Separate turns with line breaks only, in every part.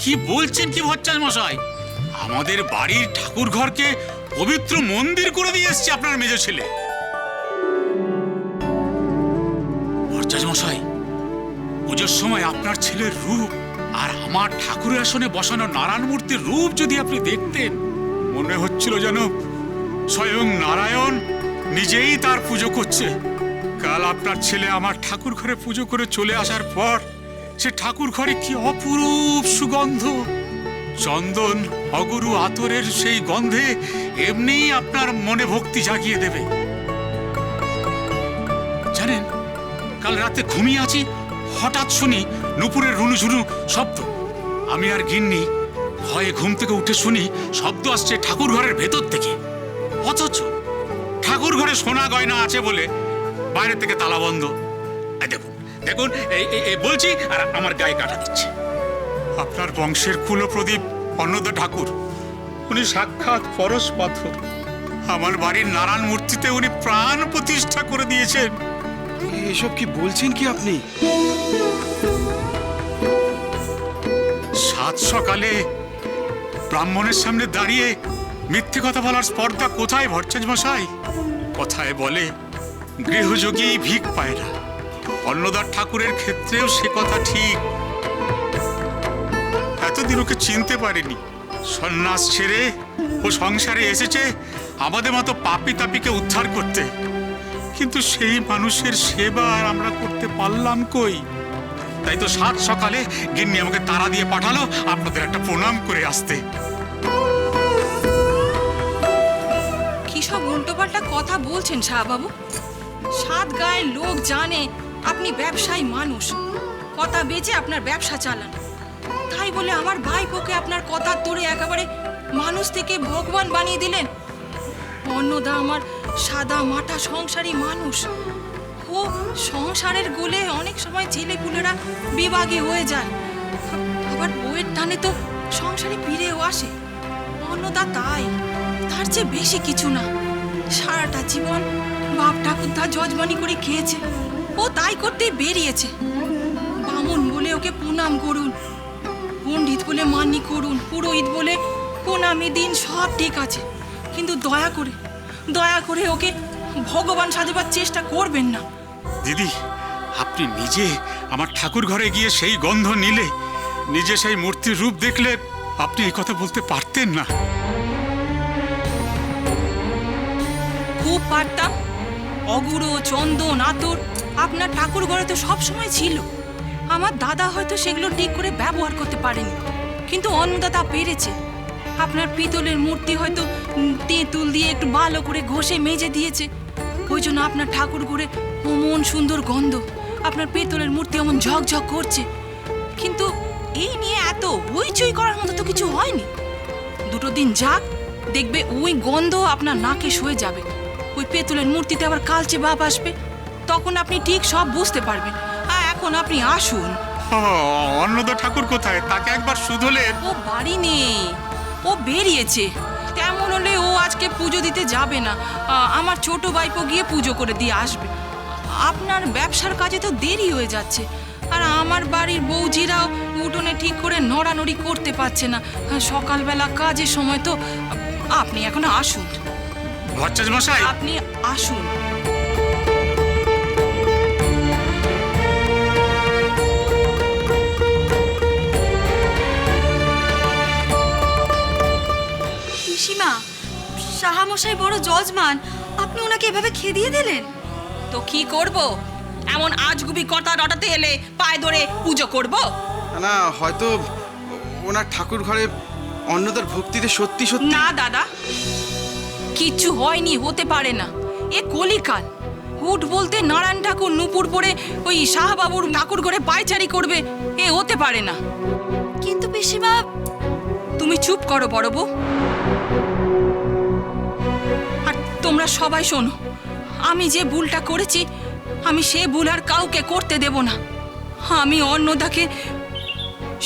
কি বলছেন কি ভট্টাচ মশাই? আমাদের বাড়ির ঠাকুর ঘরকে পবিত্র মন্দির করে দিয়ে এসছে আপনার মেজ ছেলে। ভট্টাচ মশাই, পুজোর সময় আপনার ছেলের রূপ আর আমার ঠাকুরের আসনে বসানো নারায়ণ মূর্তির রূপ যদি আপনি দেখতেন, মনে হচ্ছিল যেন স্বয়ং নারায়ণ নিজেই তার পুজো করছে। কাল আপনার ছেলে আমার ঠাকুর ঘরে পুজো করে চলে আসার পর সে ঠাকুর ঘরে কি অপরূপ সুগন্ধ! চন্দন অগরু আতরের সেই গন্ধে এমনিই আপনার মনে ভক্তি জাগিয়ে দেবে। জানেন, কাল রাতে ঘুমিয়ে আছি, হঠাৎ শুনি নুপুরের রুনুঝুনু শব্দ। আমি আর গিন্নি ভয়ে ঘুম থেকে উঠে শুনি শব্দ আসছে ঠাকুর ঘরের ভেতর থেকে। অথচ ঠাকুর ঘরে সোনা গয়না আছে বলে বাইরে থেকে তালা বন্ধ। দেখুন দেখুন, এই বলছি আর আমার গায়ে কাটা দিচ্ছে। আপনার বংশের কুলপ্রদীপ অন্নদা ঠাকুর, উনি সাক্ষাৎ পরশ পাথর। আমার বাড়ির নারায়ণ মূর্তিতে উনি প্রাণ প্রতিষ্ঠা করে দিয়েছেন।
এসব কি বলছেন কি আপনি?
সাত সকালে ব্রাহ্মণের সামনে দাঁড়িয়ে মিথ্যে কথা বলার স্পর্ধা কোথায় ভট্টাচ মশাই? কথায় বলে গৃহযোগী ভিক পায় না। অন্নদার ঠাকুরের ক্ষেত্রেও সে কথা ঠিক। এতদিন ওকে চিনতে পারিনি। সন্ন্যাস ছেড়ে ও সংসারে এসেছে আমাদের মতো পাপী তাপিকে উদ্ধার করতে, কিন্তু সেই মানুষের সেবা আর আমরা করতে পারলাম কই? তাই তো সাত সকালে গিন্নি আমাকে তাড়া দিয়ে পাঠালো আপনাদের একটা প্রণাম করে আসতে।
কি সব উল্টোপাল্টা কথা বলছেন শাহবাবু? সাত গায়ের লোক জানে আপনি ব্যবসায়ী মানুষ, কথা বেচে আপনার ব্যবসা চালান। তাই বলে আমার ভাইপোকে আপনার কথা তোড়ে একেবারে মানুষ থেকে ভগবান বানিয়ে দিলেন। অন্নদা আমার সাদা মাটা সংসারী মানুষ। ও সংসারের গোলে অনেক সময় ছেলেপুলেরা বিভাগী হয়ে যায়, আবার বউয়ের টানে তো সংসারে ফিরেও আসে। অন্নদা তাই, তার চেয়ে বেশি কিছু না। সারাটা জীবন বাপ ঠাকুরদা যজমানি করে খেয়েছে, ও তাই করতেই বেরিয়েছে। বামুন বলে ওকে প্রণাম করুন, পণ্ডিত বলে মান্য করুন, পুরোহিত বলে প্রণামী দিন, সব ঠিক আছে, কিন্তু দয়া করে ওকে ভগবান সাজবার চেষ্টা করবেন না।
দিদি, আপনি নিজে আমার ঠাকুর ঘরে গিয়ে সেই গন্ধ নিলে, নিজে সেই মূর্তির রূপ দেখলে আপনি এই কথা বলতে পারতেন না।
খুব পারতাম। অগুরো, চন্দন, আতর আপনার ঠাকুর ঘরে তো সব সময় ছিল। আমার দাদা হয়তো সেগুলো ঠিক করে ব্যবহার করতে পারেনি, কিন্তু অন্নদা তা পেরেছে। আপনার পিতলের মূর্তি হয়তো তেঁতুল দিয়ে একটু ভালো করে ঘষে মেজে দিয়েছে, ওই জন্য আপনার ঠাকুর ঘরে অমন সুন্দর গন্ধ, আপনার পিতলের মূর্তি অমন ঝকঝক করছে। কিন্তু এই নিয়ে এত হইচই করার মতো তো কিছু হয়নি। দুটো দিন যাক, দেখবে ওই গন্ধ আপনার নাকে সয়ে যাবে। ওই পেতলের মূর্তিতে আবার কালচে ভাব আসবে, তখন আপনি ঠিক সব বুঝতে পারবেন। এখন আপনি আসুন।
অন্নদা ঠাকুর কোথায়? তাকে একবার শুধলে।
ও বাড়ি নেই, ও বেরিয়েছে। তেমন হলে ও আজকে পুজো দিতে যাবে না, আমার ছোট ভাইপো গিয়ে পুজো করে দিয়ে আসবে। আপনার ব্যবসার কাজে তো দেরি হয়ে যাচ্ছে, আর আমার বাড়ির বৌজিরাও উঠোনে ঠিক করে নড়ানড়ি করতে পারছে না। সকালবেলা কাজের সময় তো। আপনি এখন আসুন
ভট্টাচ মশাই,
আপনি আসুন।
পিসিমা, সাহামশাই বড় যজমান, আপনি ওনাকে এভাবে খেদিয়ে দিলেন?
তো কি করব? এমন আজগুবি কথা রটাতে এলে পায়ে ধরে পুজো করব?
না, হয়তো ওনার ঠাকুর ঘরে অন্নদার ভক্তিতে সত্যি সত্যি।
না দাদা, কিচ্ছু হয়নি, হতে পারে না। এ কলিকাল। হুট বলতে নারায়ণ ঠাকুর নুপুর পরে ওই শাহবাবুর ঠাকুর ঘরে পায়চারি করবে, এ হতে পারে না।
কিন্তু পিসিমা।
তুমি চুপ করো বড় বউ। আর তোমরা সবাই শোনো, আমি যে ভুলটা করেছি, আমি সে ভুল আর কাউকে করতে দেব না। আমি অন্নদাকে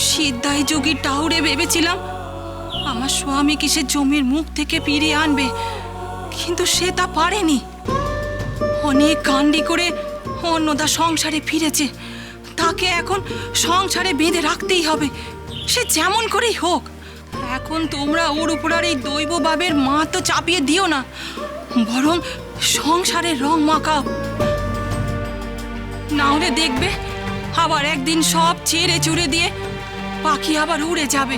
সিদ্ধাই যোগীর টাউরে ভেবেছিলাম আমার স্বামীকে সে জমির মুখ থেকে ফিরিয়ে আনবে, কিন্তু সে তা পারেনি। অনেক কাণ্ডি করে অন্নদা সংসারে ফিরেছে, তাকে এখন সংসারে বেঁধে রাখতেই হবে। সে যেমন করেই হোক, এখন তোমরা ওর উপর আর এই দৈব বাবের মা তো চাপিয়ে দিও না, বরং সংসারের রং মাখাও। না হলে দেখবে আবার একদিন সব চেড়ে চুড়ে দিয়ে পাখি আবার উড়ে যাবে।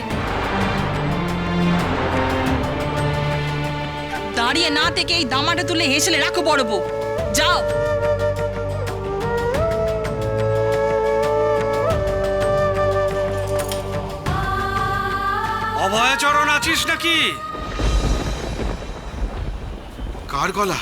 দাঁড়িয়ে না থেকে এই দামাটা তুলে হেসেলে রাখো বড় বউ, যাও।
অভয়চরণ আছিস নাকি?
কার গলা?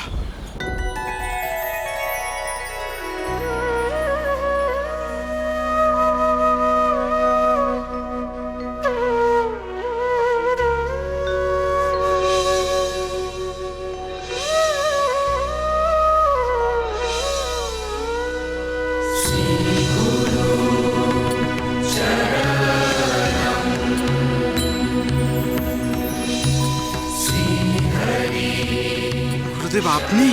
গুরুদেব, আপনি?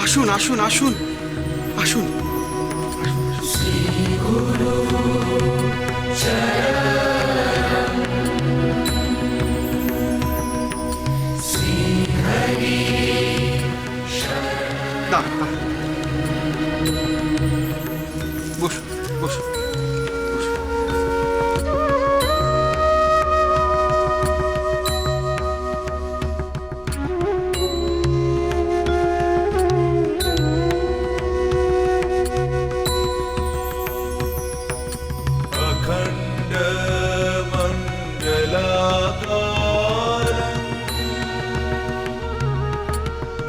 আসুন আসুন আসুন আসুন। দাঁড়ান, দাঁড়ান। বসুন বসুন।
अखण्ड मण्डलाकारं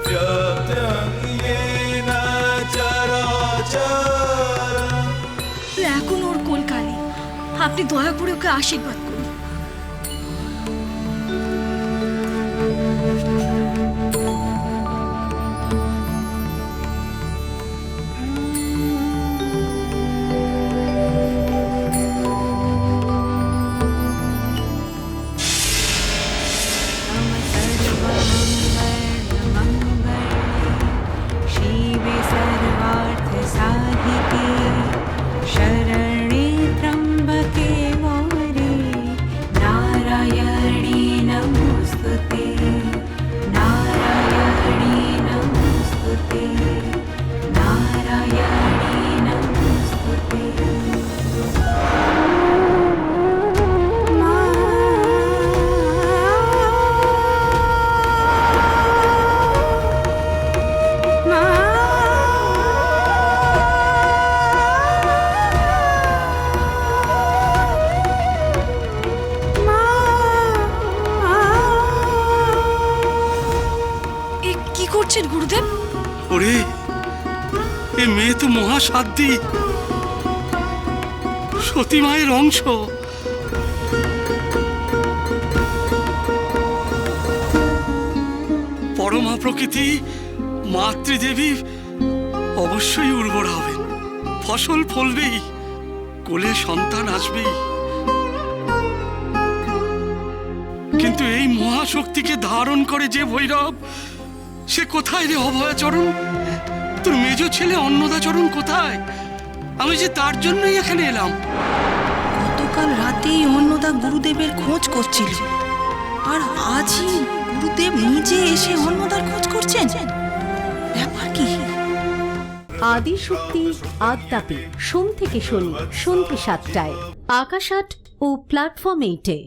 व्याप्तं येन चराचरम्।
এখন ওর কোলকালে, আপনি দয়া করে ওকে আশীর্বাদ করুন।
शिवे सर्वार्थसाधिके शरणे त्र्यम्बके गौरी नारायणी नमोस्तुते नारायणी नमोस्तुते नारायणी नमोस्तुते।
কি করছেন গুরুদেব?
ওরে, এ মেয়ে তো মহাসাধ্যী, সতী মায়ের অংশ। পরমা প্রকৃতি মাতৃদেবী অবশ্যই উর্বর হবেন, ফসল ফলবেই, কোলে সন্তান আসবেই। কিন্তু এই মহাশক্তিকে ধারণ করে যে ভৈরব, সে কোথায় রে অভয়াচরণ? তোর মেজ ছেলে অন্নদাচরণ কোথায়? আমি যে তার জন্যই এখানে এলাম।
গতকাল রাতেই অন্নদা গুরুদেবের খোঁজ করছিল, আর আজই গুরুদেব নিজে এসে অন্নদার খোঁজ করছেন। ব্যাপার কি?
আদিশক্তি আদ্যাপি সোম থেকে শনি সন্ধ্যে ৭টায় আকাশ আট ও প্ল্যাটফর্ম 8-এ।